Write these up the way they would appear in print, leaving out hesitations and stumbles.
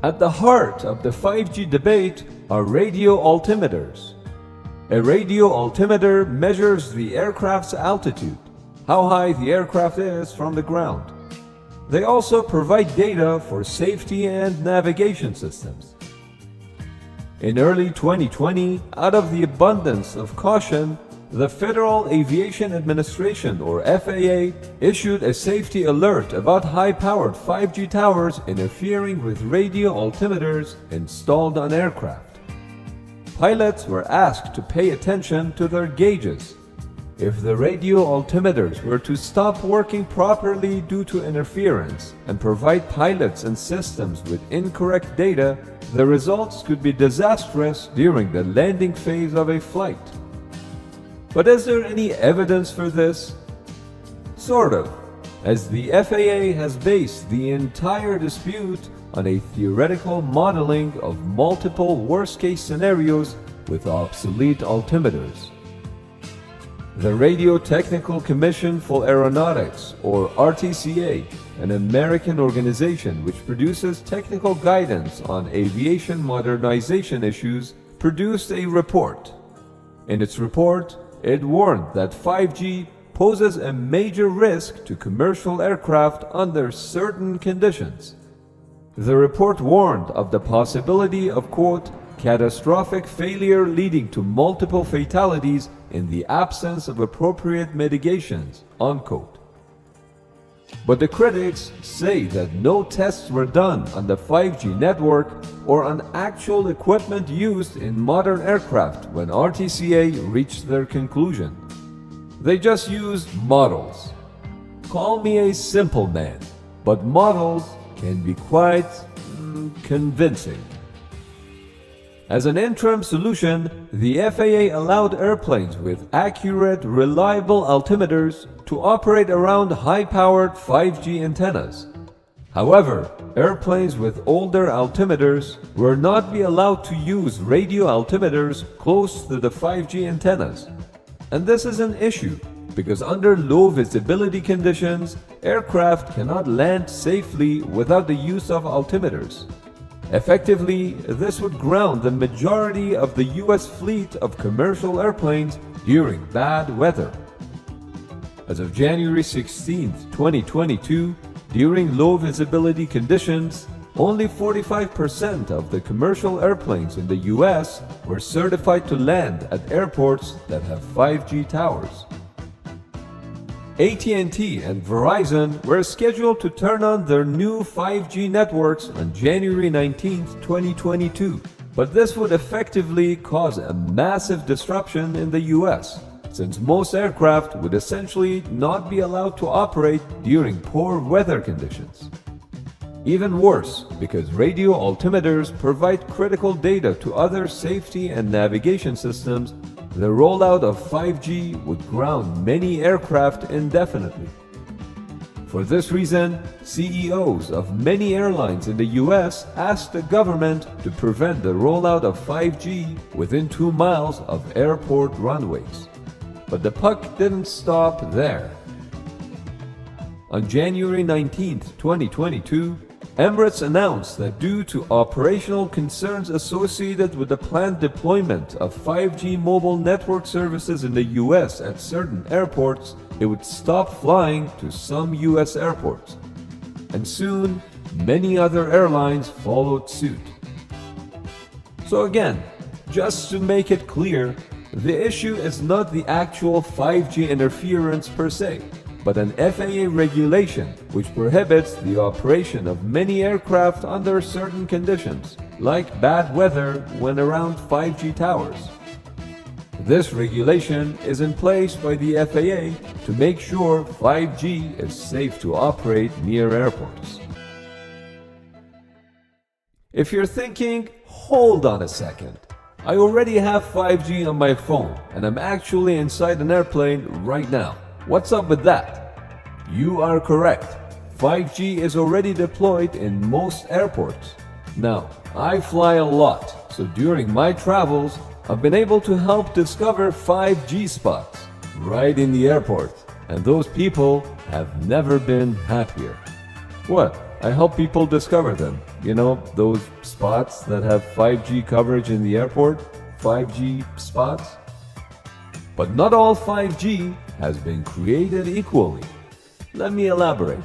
At the heart of the 5G debate are radio altimeters. A radio altimeter measures the aircraft's altitude, how high the aircraft is from the ground. They also provide data for safety and navigation systems. In early 2020, out of the abundance of caution, the Federal Aviation Administration, or FAA, issued a safety alert about high-powered 5G towers interfering with radio altimeters installed on aircraft. Pilots were asked to pay attention to their gauges. If the radio altimeters were to stop working properly due to interference and provide pilots and systems with incorrect data, the results could be disastrous during the landing phase of a flight. But is there any evidence for this? Sort of, as the FAA has based the entire dispute on a theoretical modeling of multiple worst-case scenarios with obsolete altimeters. The Radio Technical Commission for Aeronautics, or RTCA, an American organization which produces technical guidance on aviation modernization issues, produced a report. In its report, it warned that 5G poses a major risk to commercial aircraft under certain conditions. The report warned of the possibility of, quote, catastrophic failure leading to multiple fatalities in the absence of appropriate mitigations, unquote. But the critics say that no tests were done on the 5G network or on actual equipment used in modern aircraft when RTCA reached their conclusion. They just used models. Call me a simple man, but models can be quite convincing. As an interim solution, the FAA allowed airplanes with accurate, reliable altimeters to operate around high-powered 5G antennas. However, airplanes with older altimeters were not be allowed to use radio altimeters close to the 5G antennas. And this is an issue because under low visibility conditions, aircraft cannot land safely without the use of altimeters. Effectively, this would ground the majority of the US fleet of commercial airplanes during bad weather. As of January 16, 2022, during low visibility conditions, only 45% of the commercial airplanes in the US were certified to land at airports that have 5G towers. AT&T and Verizon were scheduled to turn on their new 5G networks on January 19, 2022, but this would effectively cause a massive disruption in the US, since most aircraft would essentially not be allowed to operate during poor weather conditions. Even worse, because radio altimeters provide critical data to other safety and navigation systems, the rollout of 5G would ground many aircraft indefinitely. For this reason, CEOs of many airlines in the US asked the government to prevent the rollout of 5G within 2 miles of airport runways. But the puck didn't stop there. On January 19, 2022, Emirates announced that due to operational concerns associated with the planned deployment of 5G mobile network services in the US at certain airports, it would stop flying to some US airports. And soon, many other airlines followed suit. So again, just to make it clear, the issue is not the actual 5G interference per se, but an FAA regulation which prohibits the operation of many aircraft under certain conditions, like bad weather when around 5G towers. This regulation is in place by the FAA to make sure 5G is safe to operate near airports. If you're thinking, hold on a second, I already have 5G on my phone and I'm actually inside an airplane right now. What's up with that? You are correct. 5G is already deployed in most airports. Now, I fly a lot, so during my travels, I've been able to help discover 5G spots right in the airport, and those people have never been happier. What? I help people discover them. You know, those spots that have 5G coverage in the airport, 5G spots. But not all 5G has been created equally. Let me elaborate.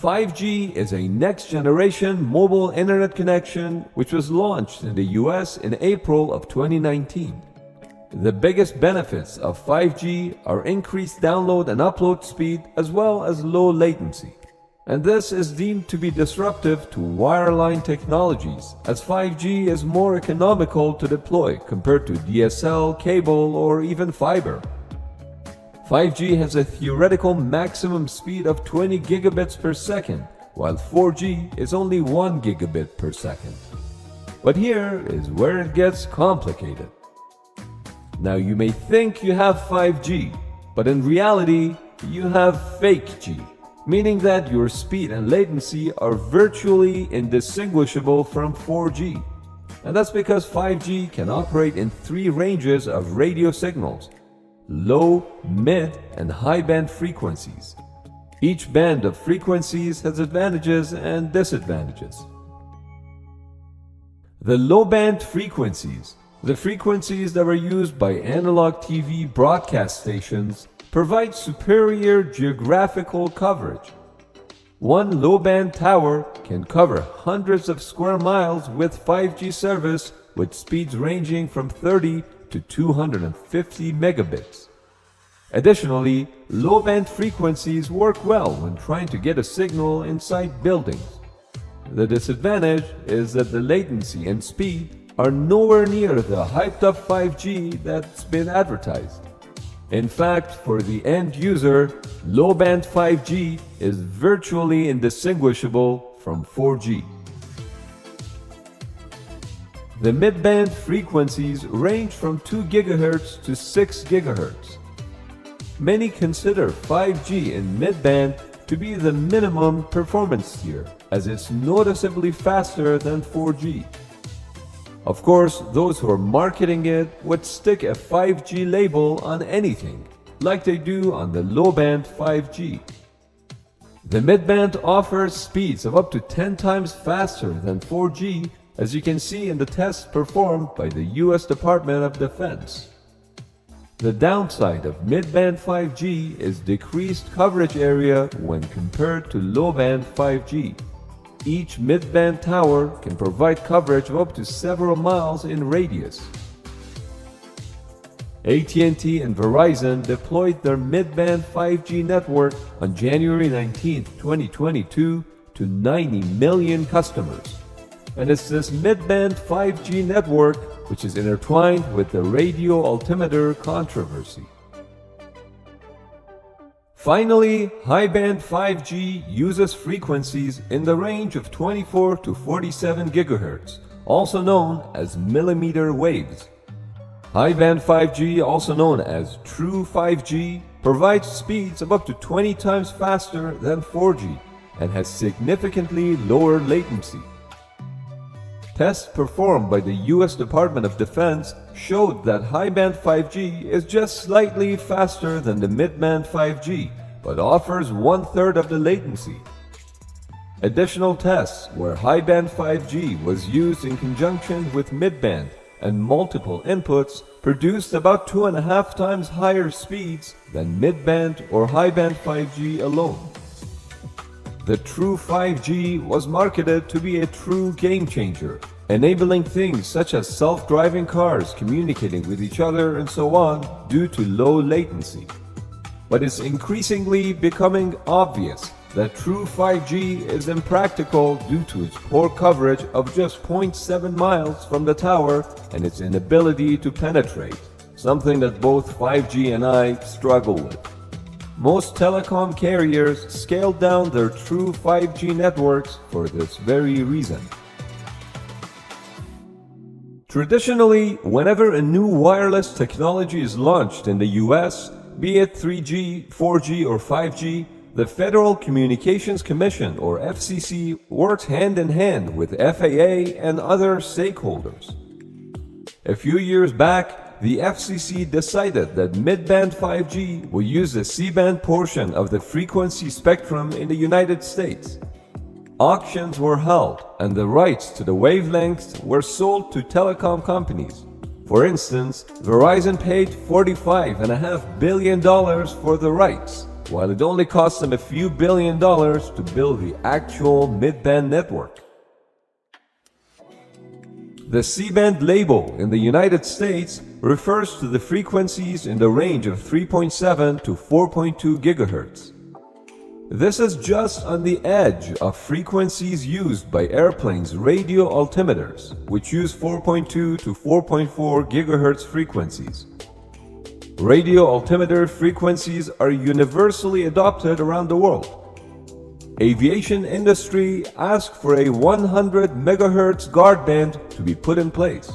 5G is a next-generation mobile internet connection which was launched in the US in April of 2019. The biggest benefits of 5G are increased download and upload speed as well as low latency. And this is deemed to be disruptive to wireline technologies, as 5G is more economical to deploy compared to DSL, cable, or even fiber. 5G has a theoretical maximum speed of 20 gigabits per second, while 4G is only 1 gigabit per second. But here is where it gets complicated. Now you may think you have 5G, but in reality, you have fake G, meaning that your speed and latency are virtually indistinguishable from 4G. And that's because 5G can operate in 3 ranges of radio signals: low, mid, and high band frequencies. Each band of frequencies has advantages and disadvantages. The low band frequencies, the frequencies that were used by analog TV broadcast stations, provide superior geographical coverage. One low-band tower can cover hundreds of square miles with 5G service with speeds ranging from 30 to 250 megabits. Additionally, low-band frequencies work well when trying to get a signal inside buildings. The disadvantage is that the latency and speed are nowhere near the hyped-up 5G that's been advertised. In fact, for the end user, low-band 5G is virtually indistinguishable from 4G. The mid-band frequencies range from 2 GHz to 6 GHz. Many consider 5G in mid-band to be the minimum performance tier, as it's noticeably faster than 4G. Of course, those who are marketing it would stick a 5G label on anything, like they do on the low-band 5G. The mid-band offers speeds of up to 10 times faster than 4G, as you can see in the tests performed by the US Department of Defense. The downside of mid-band 5G is decreased coverage area when compared to low-band 5G. Each mid-band tower can provide coverage of up to several miles in radius. AT&T and Verizon deployed their mid-band 5G network on January 19, 2022 to 90 million customers. And it's this mid-band 5G network which is intertwined with the radio altimeter controversy. Finally, high-band 5G uses frequencies in the range of 24 to 47 GHz, also known as millimeter waves. High-band 5G, also known as true 5G, provides speeds of up to 20 times faster than 4G and has significantly lower latency. Tests performed by the US Department of Defense showed that high-band 5G is just slightly faster than the mid-band 5G, but offers 1/3 of the latency. Additional tests where high-band 5G was used in conjunction with mid-band and multiple inputs produced about 2.5 times higher speeds than mid-band or high-band 5G alone. The true 5G was marketed to be a true game changer, enabling things such as self-driving cars communicating with each other and so on due to low latency. But it's increasingly becoming obvious that true 5G is impractical due to its poor coverage of just 0.7 miles from the tower and its inability to penetrate, something that both 5G and I struggle with. Most telecom carriers scaled down their true 5G networks for this very reason. Traditionally, whenever a new wireless technology is launched in the US, be it 3G, 4G, or 5G, the Federal Communications Commission, or FCC, works hand in hand with FAA and other stakeholders. A few years back, the FCC decided that mid-band 5G will use the C-band portion of the frequency spectrum in the United States. Auctions were held, and the rights to the wavelengths were sold to telecom companies. For instance, Verizon paid $45.5 billion for the rights, while it only cost them a few $1 billion to build the actual mid-band network. The C-band label in the United States refers to the frequencies in the range of 3.7 to 4.2 GHz. This is just on the edge of frequencies used by airplanes' radio altimeters, which use 4.2 to 4.4 GHz frequencies. Radio altimeter frequencies are universally adopted around the world. Aviation industry asked for a 100 MHz guard band to be put in place,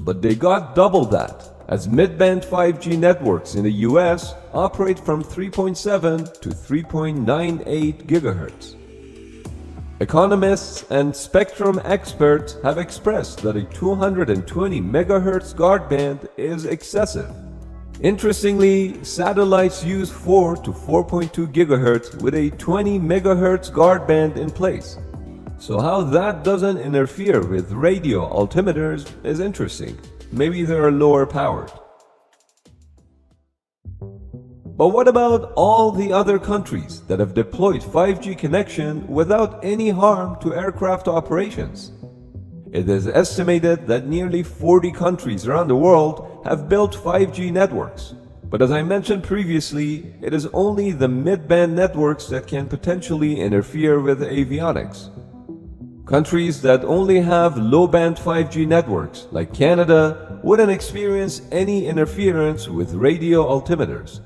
but they got double that, as mid-band 5G networks in the US operate from 3.7 to 3.98 GHz. Economists and spectrum experts have expressed that a 220 MHz guard band is excessive. Interestingly, satellites use 4 to 4.2 GHz with a 20 MHz guard band in place. So how that doesn't interfere with radio altimeters is interesting. Maybe they're lower powered. But what about all the other countries that have deployed 5G connection without any harm to aircraft operations? It is estimated that nearly 40 countries around the world have built 5G networks. But as I mentioned previously, it is only the mid-band networks that can potentially interfere with avionics. Countries that only have low-band 5G networks, like Canada, wouldn't experience any interference with radio altimeters.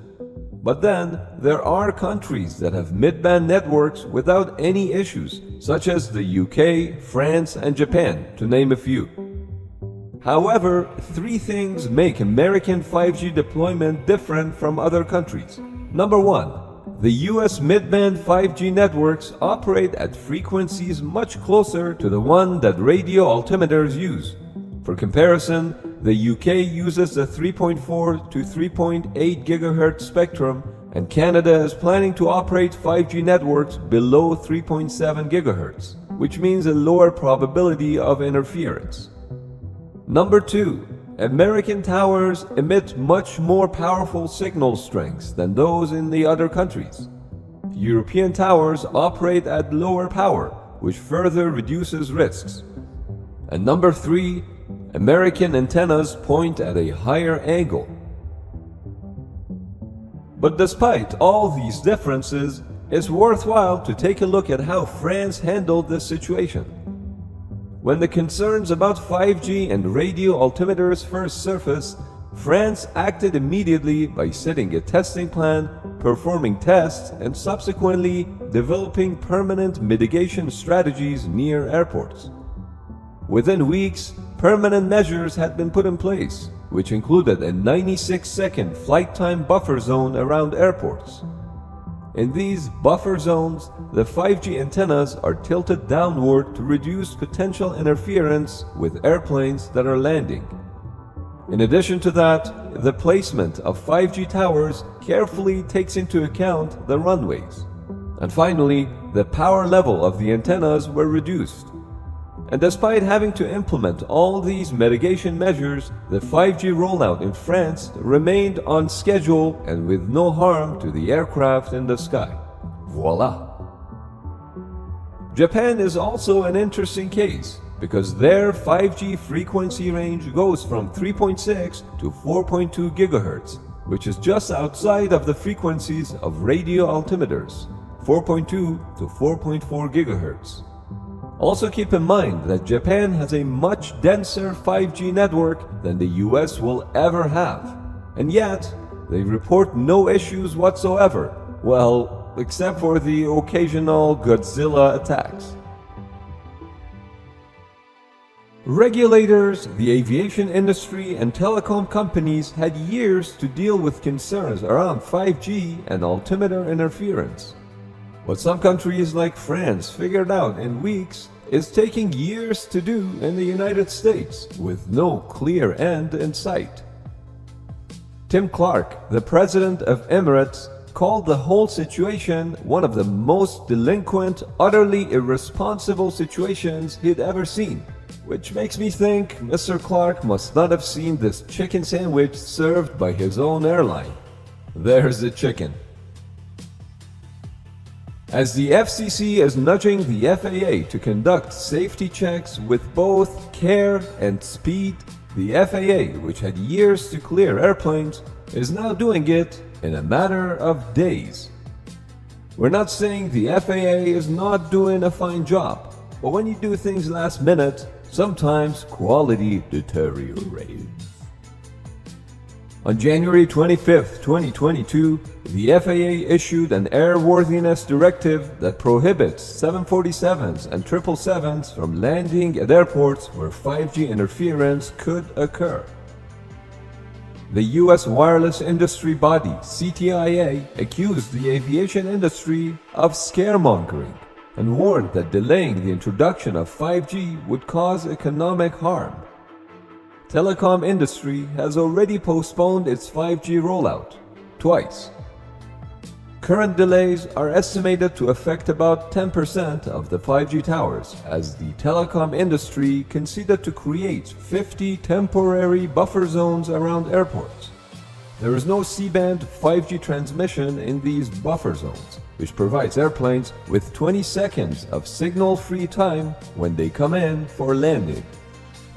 But then, there are countries that have mid-band networks without any issues, such as the UK, France, and Japan, to name a few. However, three things make American 5G deployment different from other countries. Number one, the US mid-band 5G networks operate at frequencies much closer to the one that radio altimeters use. For comparison, the UK uses the 3.4 to 3.8 GHz spectrum, and Canada is planning to operate 5G networks below 3.7 GHz, which means a lower probability of interference. Number two, American towers emit much more powerful signal strengths than those in the other countries. European towers operate at lower power, which further reduces risks. And number three, American antennas point at a higher angle. But despite all these differences, it's worthwhile to take a look at how France handled this situation. When the concerns about 5G and radio altimeters first surfaced, France acted immediately by setting a testing plan, performing tests, and subsequently developing permanent mitigation strategies near airports. Within weeks, permanent measures had been put in place, which included a 96-second flight time buffer zone around airports. In these buffer zones, the 5G antennas are tilted downward to reduce potential interference with airplanes that are landing. In addition to that, the placement of 5G towers carefully takes into account the runways. And finally, the power level of the antennas were reduced. And despite having to implement all these mitigation measures, the 5G rollout in France remained on schedule and with no harm to the aircraft in the sky. Voila! Japan is also an interesting case because their 5G frequency range goes from 3.6 to 4.2 GHz, which is just outside of the frequencies of radio altimeters, 4.2 to 4.4 GHz. Also keep in mind that Japan has a much denser 5G network than the US will ever have, and yet they report no issues whatsoever, well, except for the occasional Godzilla attacks. Regulators, the aviation industry, and telecom companies had years to deal with concerns around 5G and altimeter interference. What some countries like France figured out in weeks is taking years to do in the United States with no clear end in sight. Tim Clark, the president of Emirates, called the whole situation one of the most delinquent, utterly irresponsible situations he'd ever seen. Which makes me think Mr. Clark must not have seen this chicken sandwich served by his own airline. There's the chicken. As the FCC is nudging the FAA to conduct safety checks with both care and speed, the FAA, which had years to clear airplanes, is now doing it in a matter of days. We're not saying the FAA is not doing a fine job, but when you do things last minute, sometimes quality deteriorates. On January 25, 2022, the FAA issued an airworthiness directive that prohibits 747s and 777s from landing at airports where 5G interference could occur. The U.S. wireless industry body, CTIA, accused the aviation industry of scaremongering and warned that delaying the introduction of 5G would cause economic harm. Telecom industry has already postponed its 5G rollout twice. Current delays are estimated to affect about 10% of the 5G towers, as the telecom industry conceded to create 50 temporary buffer zones around airports. There is no C-band 5G transmission in these buffer zones, which provides airplanes with 20 seconds of signal-free time when they come in for landing.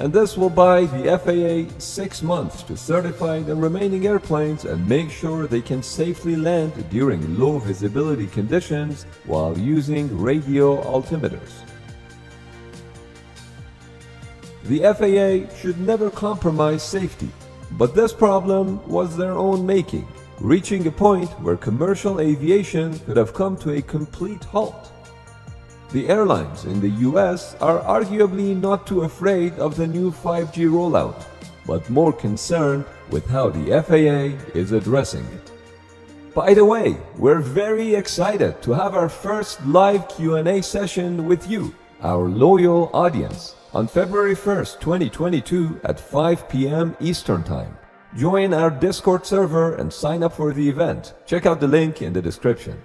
And this will buy the FAA 6 months to certify the remaining airplanes and make sure they can safely land during low visibility conditions while using radio altimeters. The FAA should never compromise safety, but this problem was their own making, reaching a point where commercial aviation could have come to a complete halt. The airlines in the US are arguably not too afraid of the new 5G rollout, but more concerned with how the FAA is addressing it. By the way, we're very excited to have our first live Q&A session with you, our loyal audience, on February 1st, 2022 at 5 p.m. Eastern Time. Join our Discord server and sign up for the event. Check out the link in the description.